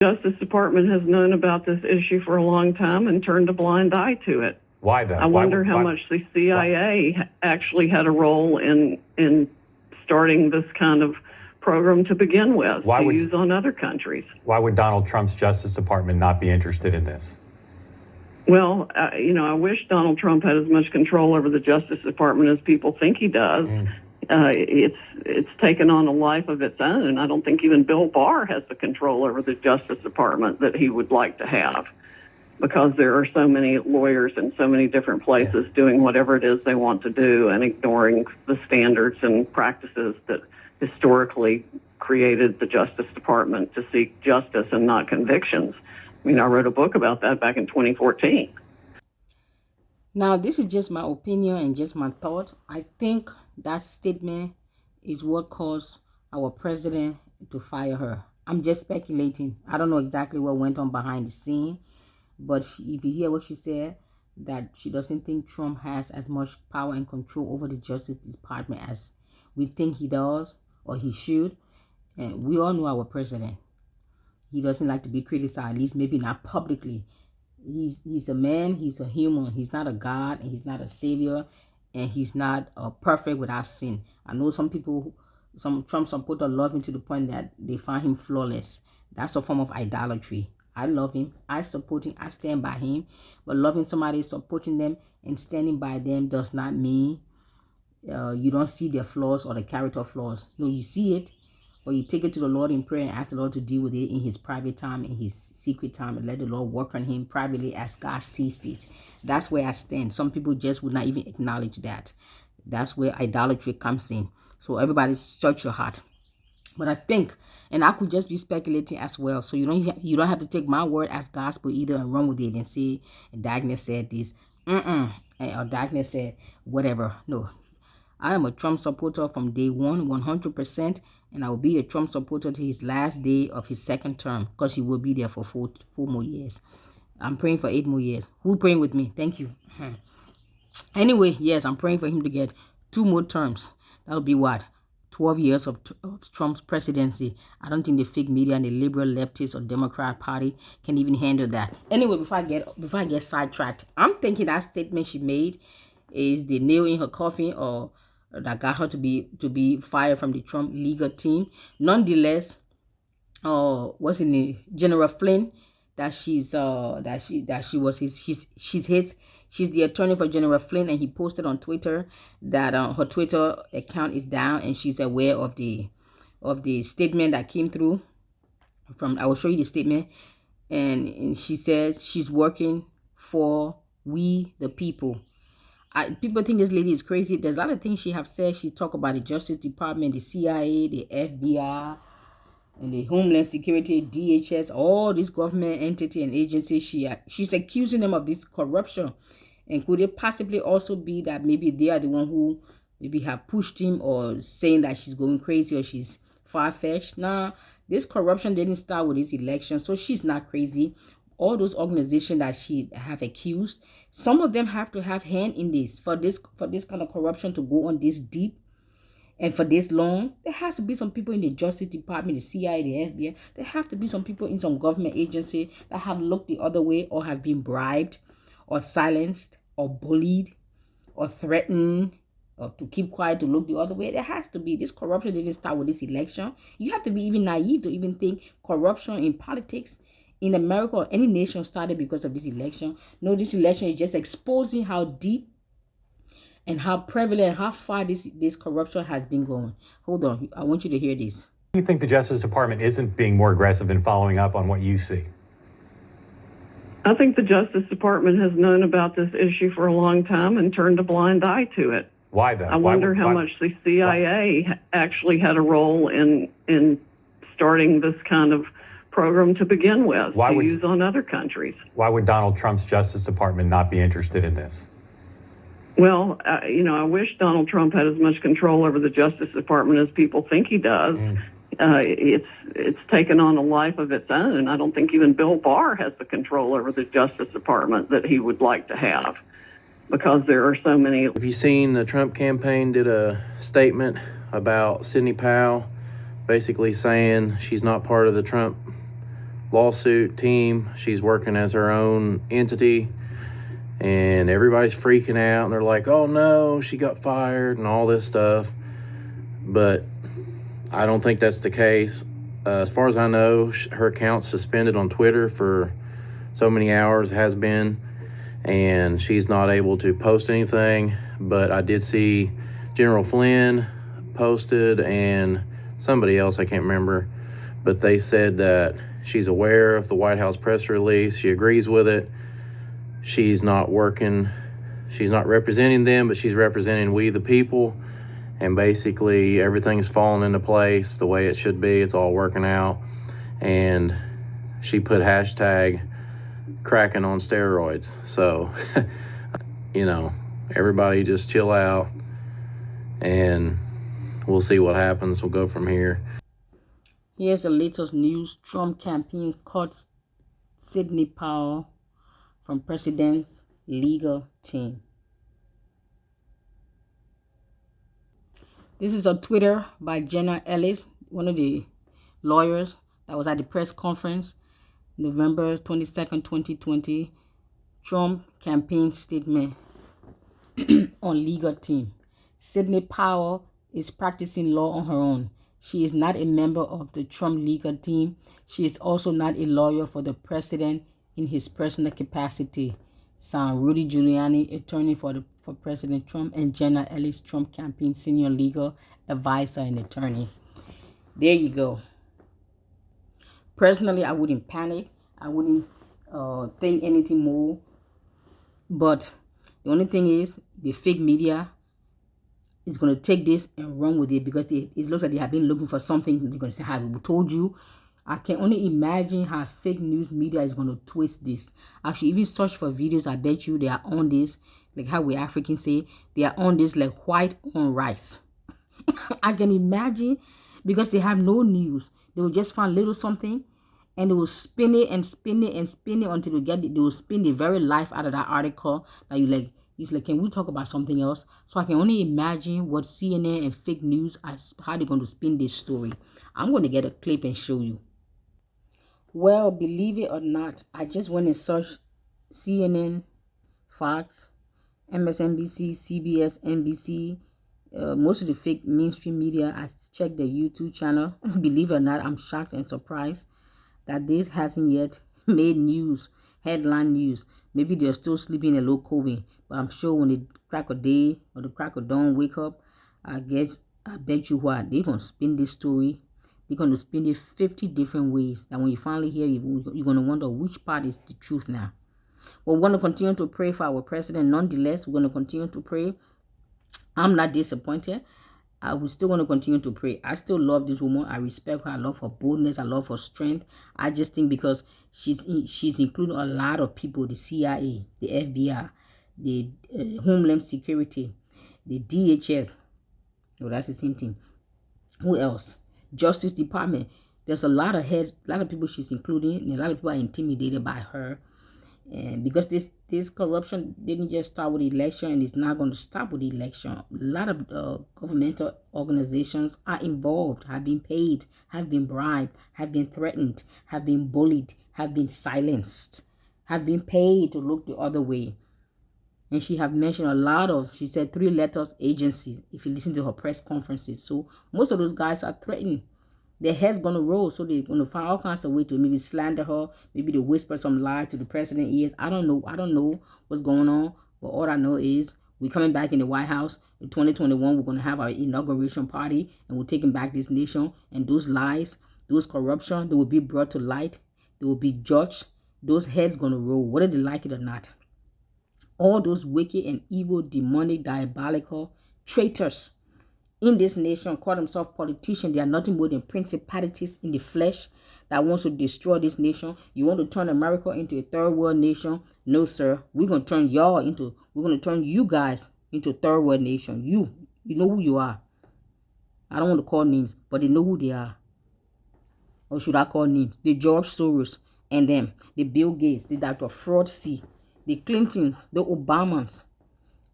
Justice Department has known about this issue for a long time and turned a blind eye to it. Why though? I wonder how much the CIA actually had a role in starting this kind of program to begin with, use on other countries. Why would Donald Trump's Justice Department not be interested in this? Well, I wish Donald Trump had as much control over the Justice Department as people think he does. It's taken on a life of its own. I don't think even Bill Barr has the control over the Justice Department that he would like to have, because there are so many lawyers in so many different places doing whatever it is they want to do and ignoring the standards and practices that historically created the Justice Department to seek justice and not convictions. I mean, I wrote a book about that back in 2014. Now, this is just my opinion and just my thought. I think that statement is what caused our president to fire her. I'm just speculating. I don't know exactly what went on behind the scene, but if you hear what she said, that she doesn't think Trump has as much power and control over the Justice Department as we think he does or he should. And we all know our president. He doesn't like to be criticized, at least maybe not publicly. He's a man, he's a human. He's not a God, and he's not a savior, and he's not perfect without sin. I know some people, some Trump supporters love him to the point that they find him flawless. That's a form of idolatry. I love him, I support him, I stand by him. But loving somebody, supporting them, and standing by them does not mean you don't see their flaws or the character flaws. No, you see it, but you take it to the Lord in prayer and ask the Lord to deal with it in his private time, in his secret time, and let the Lord work on him privately as God sees fit. That's where I stand. Some people just would not even acknowledge that. That's where idolatry comes in. So everybody search your heart. But I think, and I could just be speculating as well, so you don't have to take my word as gospel either and run with it and say Dagnet said this, or Dagnet said whatever. No, I am a Trump supporter from day one, 100%, and I will be a Trump supporter to his last day of his second term, because he will be there for four more years. I'm praying for 8 more years. Who praying with me? Thank you. Anyway, yes, I'm praying for him to get 2 more terms. That would be what? 12 years of Trump's presidency. I don't think the fake media and the liberal leftist or Democrat Party can even handle that. Anyway, before I get sidetracked, I'm thinking that statement she made is the nail in her coffin, or that got her to be fired from the Trump legal team. Nonetheless, what's in the General Flynn, that she's the attorney for General Flynn, and he posted on Twitter that her Twitter account is down, and she's aware of the statement that came through from. I will show you the statement, and she says she's working for we the people. People think this lady is crazy. There's a lot of things she have said. She talked about the Justice Department, the CIA, the FBI, and the Homeland Security, DHS, all these government entity and agencies. She's accusing them of this corruption. And could it possibly also be that maybe they are the one who maybe have pushed him, or saying that she's going crazy or she's far-fetched? Nah, this corruption didn't start with this election, so she's not crazy. All those organizations that she have accused, some of them have to have hand in this for this kind of corruption to go on this deep and for this long. There has to be some people in the Justice Department, the CIA, the FBI. There have to be some people in some government agency that have looked the other way, or have been bribed, or silenced, or bullied, or threatened, or to keep quiet, to look the other way. There has to be. This corruption didn't start with this election. You have to be even naive to even think corruption in politics in America or any nation started because of this election. No, this election is just exposing how deep and how prevalent, how far this corruption has been going. Hold on, I want you to hear this. Do you think the Justice Department isn't being more aggressive in following up on what you see? I think the Justice Department has known about this issue for a long time and turned a blind eye to it. Why though? I wonder how much the CIA actually had a role in starting this kind of program to begin with, use on other countries. Why would Donald Trump's Justice Department not be interested in this? Well, I wish Donald Trump had as much control over the Justice Department as people think he does. It's taken on a life of its own. I don't think even Bill Barr has the control over the Justice Department that he would like to have, because there are so many. Have you seen the Trump campaign did a statement about Sidney Powell, basically saying she's not part of the Trump lawsuit team. She's working as her own entity, and everybody's freaking out. And they're like, oh no, she got fired and all this stuff. But I don't think that's the case. As far as I know, her account's suspended on Twitter for so many hours, has been, and she's not able to post anything. But I did see General Flynn posted and somebody else, I can't remember, but they said that she's aware of the White House press release. She agrees with it. She's not representing them, but she's representing we the people. And basically everything's falling into place the way it should be. It's all working out. And she put hashtag cracking on steroids. So, everybody just chill out and we'll see what happens. We'll go from here. Here's the latest news. Trump campaign cuts Sidney Powell from president's legal team. This is on Twitter by Jenna Ellis, one of the lawyers that was at the press conference November 22nd, 2020. Trump campaign statement on legal team. Sidney Powell is practicing law on her own. She is not a member of the Trump legal team. She is also not a lawyer for the president in his personal capacity. Signed, Rudy Giuliani, attorney for President Trump, and Jenna Ellis, Trump campaign senior legal advisor and attorney. There you go. Personally, I wouldn't panic. I wouldn't think anything more. But the only thing is, the fake media is going to take this and run with it, because it looks like they have been looking for something. They're going to say, "Have we told you?" I can only imagine how fake news media is going to twist this. I should even search for videos. I bet you they are on this, like how we Africans say, they are on this like white on rice. I can imagine, because they have no news. They will just find little something, and they will spin it and spin it and spin it until they get it. They will spin the very life out of that article. That it's like, can we talk about something else? So I can only imagine what CNN and fake news, how they're going to spin this story. I'm going to get a clip and show you. Well, believe it or not, I just went and searched CNN, Fox, MSNBC, CBS, NBC, most of the fake mainstream media. I checked their YouTube channel. Believe it or not, I'm shocked and surprised that this hasn't yet made news, headline news. Maybe they're still sleeping a low COVID, but I'm sure when the crack of day or the crack of dawn wake up, I bet you what, they're going to spin this story. They're going to spin it 50 different ways, that when you finally hear it, you're going to wonder which part is the truth now. But we're going to continue to pray for our president. Nonetheless, we're going to continue to pray. I'm not disappointed. I will still want to continue to pray. I still love this woman. I respect her. I love her boldness. I love her strength. I just think because she's including a lot of people, the CIA, the FBI, the Homeland Security, the DHS. Oh, that's the same thing. Who else? Justice Department. There's a lot of heads, a lot of people she's including, and a lot of people are intimidated by her. And because this corruption didn't just start with the election, and it's not going to stop with the election. A lot of governmental organizations are involved, have been paid, have been bribed, have been threatened, have been bullied, have been silenced, have been paid to look the other way. And she have mentioned a lot of, she said 3 letters agencies, if you listen to her press conferences. So most of those guys are threatened. Their head's going to roll, so they're going to find all kinds of way to maybe slander her, maybe to whisper some lie to the president's ears. I don't know what's going on, but all I know is we're coming back in the White House. In 2021, we're going to have our inauguration party, and we're taking back this nation. And those lies, those corruption, they will be brought to light. They will be judged. Those heads going to roll, whether they like it or not. All those wicked and evil, demonic, diabolical traitors in this nation call themselves politicians. They are nothing more than principalities in the flesh that wants to destroy this nation. You want to turn America into a third world nation? No, sir. We're going to turn we're going to turn you guys into a third world nation. You know who you are. I don't want to call names, but they know who they are. Or should I call names? The George Soros and them. The Bill Gates, the Dr. Fraud C, the Clintons, the Obamas.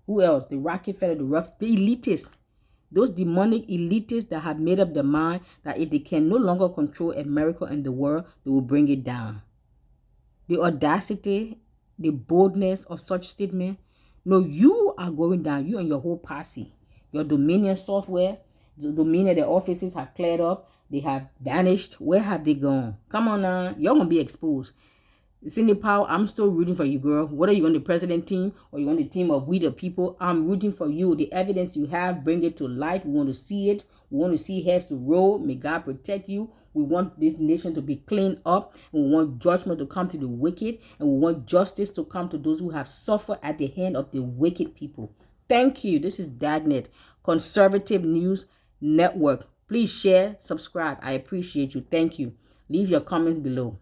Who else? The Rockefeller, the elitists. Those demonic elitists that have made up their mind that if they can no longer control America and the world, they will bring it down. The audacity, the boldness of such statement. No, you are going down, you and your whole posse. Your Dominion software, the Dominion, the offices have cleared up. They have vanished. Where have they gone? Come on now. You're going to be exposed. Sidney Powell, I'm still rooting for you, girl. Whether you're on the president team or you're on the team of We the People, I'm rooting for you. The evidence you have, bring it to light. We want to see it. We want to see heads to roll. May God protect you. We want this nation to be cleaned up. And we want judgment to come to the wicked. And we want justice to come to those who have suffered at the hand of the wicked people. Thank you. This is Dagnet, Conservative News Network. Please share, subscribe. I appreciate you. Thank you. Leave your comments below.